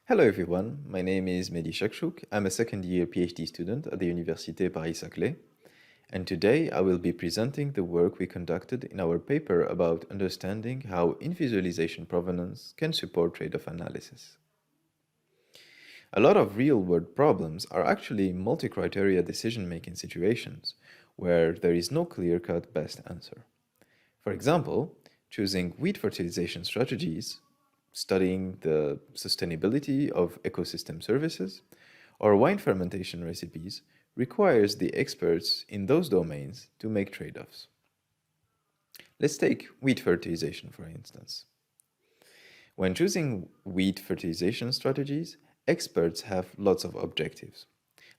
Hello everyone, my name is Mehdi Shakshuk. I'm a second year PhD student at the Université Paris-Saclay, and today I will be presenting the work we conducted in our paper about understanding how in-visualization provenance can support trade-off analysis. A lot of real-world problems are actually multi-criteria decision-making situations where there is no clear-cut best answer. For example, choosing wheat fertilization strategies, studying the sustainability of ecosystem services, or wine fermentation recipes requires the experts in those domains to make trade-offs. Let's take wheat fertilization, for instance. When choosing wheat fertilization strategies, experts have lots of objectives,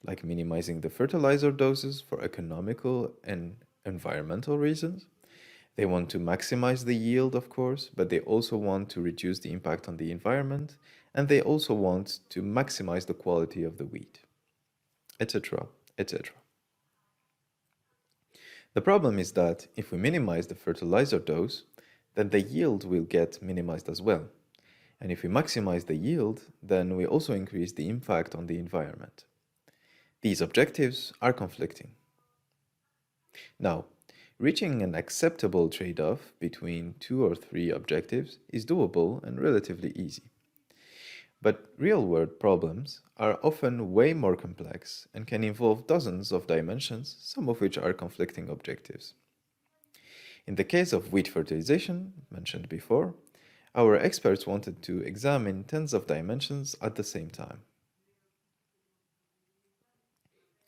like minimizing the fertilizer doses for economical and environmental reasons. They want to maximize the yield, of course, but they also want to reduce the impact on the environment, and they also want to maximize the quality of the wheat, etc., etc. The problem is that if we minimize the fertilizer dose, then the yield will get minimized as well. And if we maximize the yield, then we also increase the impact on the environment. These objectives are conflicting. Now, reaching an acceptable trade-off between two or three objectives is doable and relatively easy. But real-world problems are often way more complex and can involve dozens of dimensions, some of which are conflicting objectives. In the case of wheat fertilization, mentioned before, our experts wanted to examine tens of dimensions at the same time.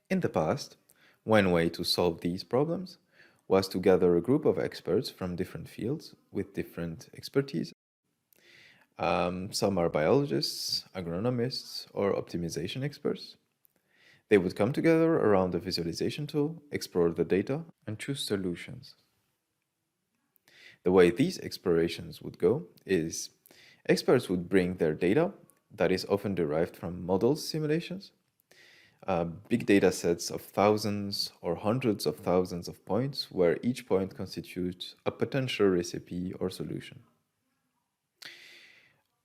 In the past, one way to solve these problems was to gather a group of experts from different fields with different expertise. Some are biologists, agronomists, or optimization experts. They would come together around a visualization tool, explore the data, and choose solutions. The way these explorations would go is experts would bring their data, that is often derived from model simulations, big data sets of thousands or hundreds of thousands of points where each point constitutes a potential recipe or solution.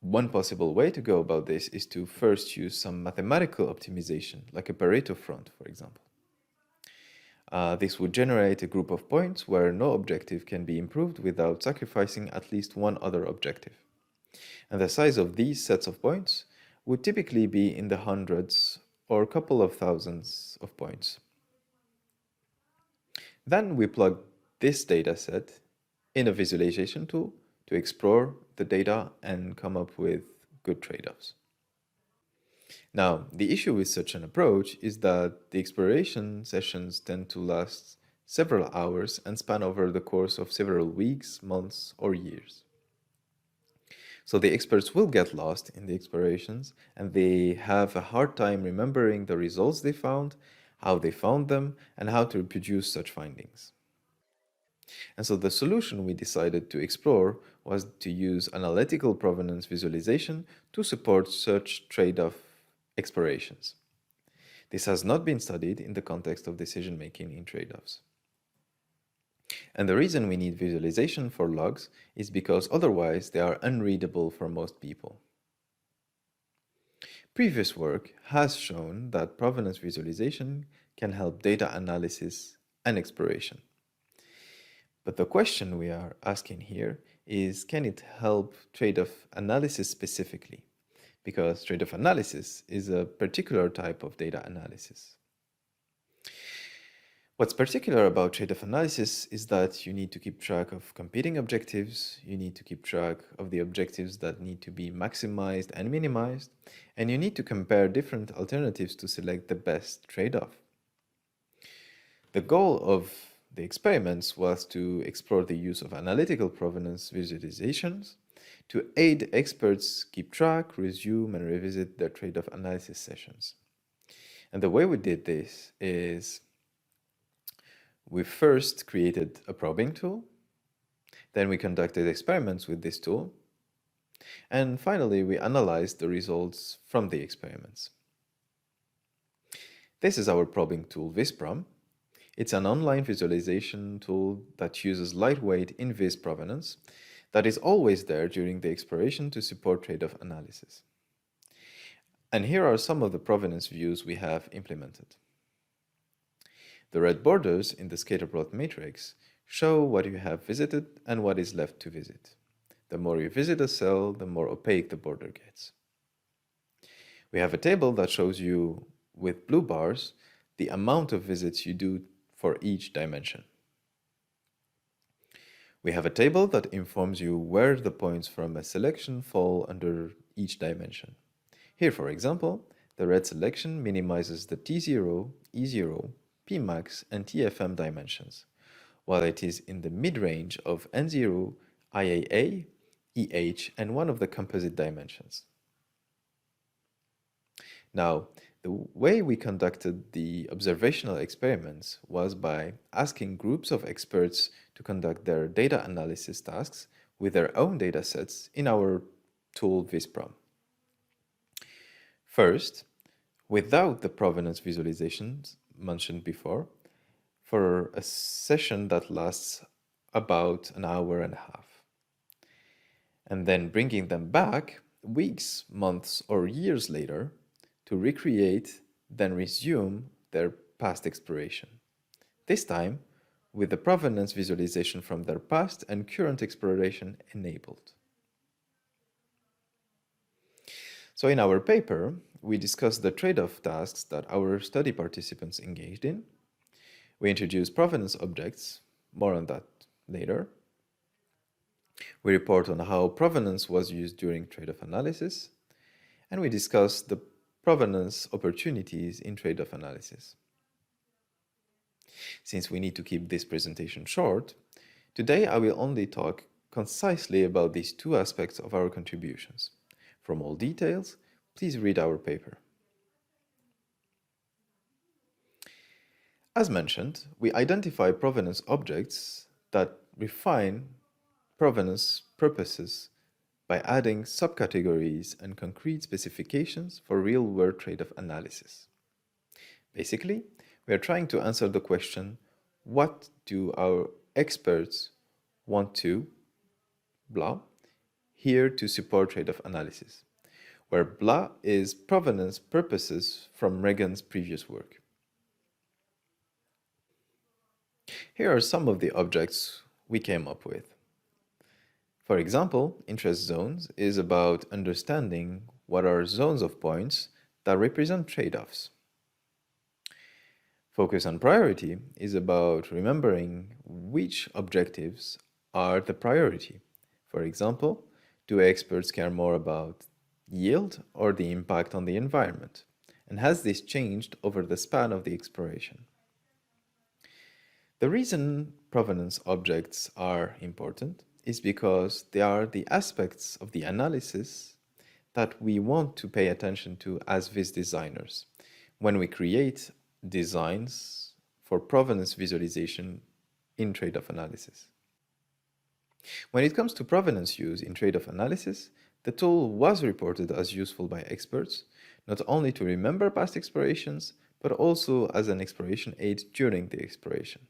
One possible way to go about this is to first use some mathematical optimization, like a Pareto front, for example. This would generate a group of points where no objective can be improved without sacrificing at least one other objective. And the size of these sets of points would typically be in the hundreds or a couple of thousands of points. Then we plug this data set in a visualization tool to explore the data and come up with good trade-offs. Now, the issue with such an approach is that the exploration sessions tend to last several hours and span over the course of several weeks, months, or years. So the experts will get lost in the explorations and they have a hard time remembering the results they found, how they found them, and how to reproduce such findings. And so the solution we decided to explore was to use analytical provenance visualization to support such trade-off explorations. This has not been studied in the context of decision-making in trade-offs. And the reason we need visualization for logs is because otherwise they are unreadable for most people. Previous work has shown that provenance visualization can help data analysis and exploration. But the question we are asking here is, can it help trade-off analysis specifically? Because trade-off analysis is a particular type of data analysis. What's particular about trade-off analysis is that you need to keep track of competing objectives, you need to keep track of the objectives that need to be maximized and minimized, and you need to compare different alternatives to select the best trade-off. The goal of the experiments was to explore the use of analytical provenance visualizations to aid experts keep track, resume, and revisit their trade-off analysis sessions. And the way we did this is we first created a probing tool, then we conducted experiments with this tool, and finally we analyzed the results from the experiments. This is our probing tool, Visprom. It's an online visualization tool that uses lightweight in-vis provenance that is always there during the exploration to support trade-off analysis. And here are some of the provenance views we have implemented. The red borders in the scatter plot matrix show what you have visited and what is left to visit. The more you visit a cell, the more opaque the border gets. We have a table that shows you, with blue bars, the amount of visits you do for each dimension. We have a table that informs you where the points from a selection fall under each dimension. Here, for example, the red selection minimizes the T0, E0, Pmax, and TFM dimensions, while it is in the mid-range of N0, IAA, EH, and one of the composite dimensions. Now, the way we conducted the observational experiments was by asking groups of experts to conduct their data analysis tasks with their own datasets in our tool Visprom. First, without the provenance visualizations mentioned before, for a session that lasts about an hour and a half. And then bringing them back weeks, months, or years later to recreate, then resume their past exploration. This time, with the provenance visualization from their past and current exploration enabled. So in our paper, we discussed the trade-off tasks that our study participants engaged in. We introduced provenance objects, more on that later. We report on how provenance was used during trade-off analysis, and we discuss the provenance opportunities in trade-off analysis. Since we need to keep this presentation short, today I will only talk concisely about these two aspects of our contributions. For more details, please read our paper. As mentioned, we identify provenance objects that refine provenance purposes by adding subcategories and concrete specifications for real-world trade-off analysis. Basically, we are trying to answer the question, what do our experts want to, blah, here to support trade-off analysis, where blah is provenance purposes from Regan's previous work. Here are some of the objects we came up with. For example, interest zones is about understanding what are zones of points that represent trade-offs. Focus on priority is about remembering which objectives are the priority. For example, do experts care more about yield or the impact on the environment? And has this changed over the span of the exploration? The reason provenance objects are important is because they are the aspects of the analysis that we want to pay attention to as Viz designers when we create designs for provenance visualization in trade-off analysis. When it comes to provenance use in trade-off analysis, the tool was reported as useful by experts, not only to remember past explorations, but also as an exploration aid during the exploration.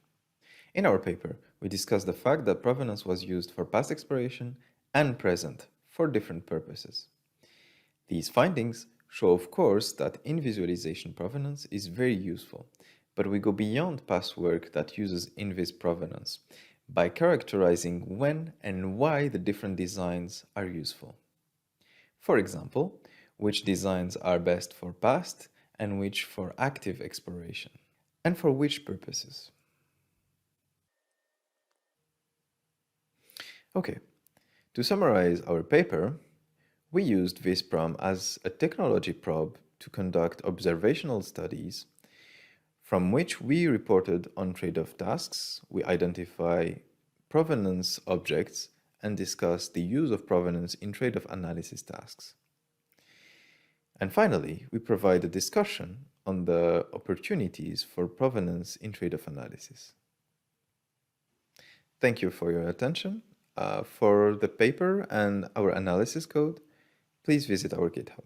In our paper, we discussed the fact that provenance was used for past exploration and present for different purposes. These findings show, of course, that in visualization provenance is very useful, but we go beyond past work that uses in-vis provenance by characterizing when and why the different designs are useful. For example, which designs are best for past and which for active exploration, and for which purposes. Okay, to summarize our paper, we used Visprom as a technology probe to conduct observational studies from which we reported on trade-off tasks, we identify provenance objects, and discuss the use of provenance in trade-off analysis tasks. And finally, we provide a discussion on the opportunities for provenance in trade-off analysis. Thank you for your attention. For the paper and our analysis code, please visit our GitHub.